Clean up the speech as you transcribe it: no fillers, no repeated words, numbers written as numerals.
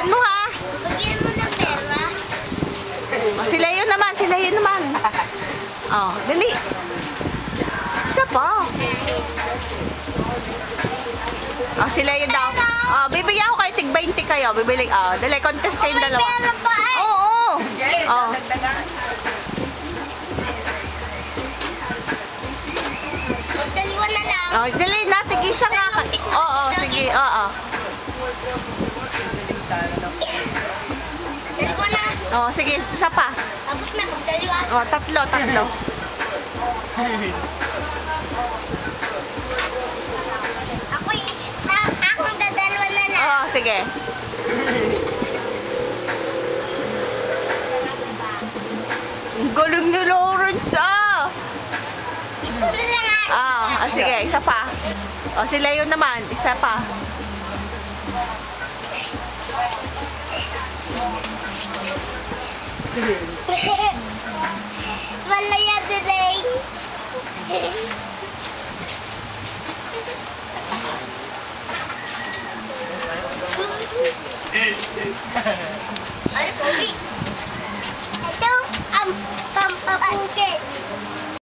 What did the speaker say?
Bilisan mo ha. Bigyan mo ng pera. Oh, sila yun naman, sila yun naman. Oh, dali. Isa pa. Oh, sila yun daw. Oh, bibigyan ko kayo tig 20 kayo. Bibili. Oh, dali, contest kayong dalawa. Pera pa eh. Oo. Oh. Dalawa na lang. Oh, dali na, tig-isa nga. Oo, sige, oo. Dalawa na. Oh, sige, isa pa. Tapos na, magdalawa. Oh, tatlo. Akong dadalawa na lang. Oo, sige. Ang galing ni Lawrence, ah! Isa na lang Sige, isa pa. O, sila yun naman, isa pa. Wala yan today. Ay, Pogi. Ito, pampapugi.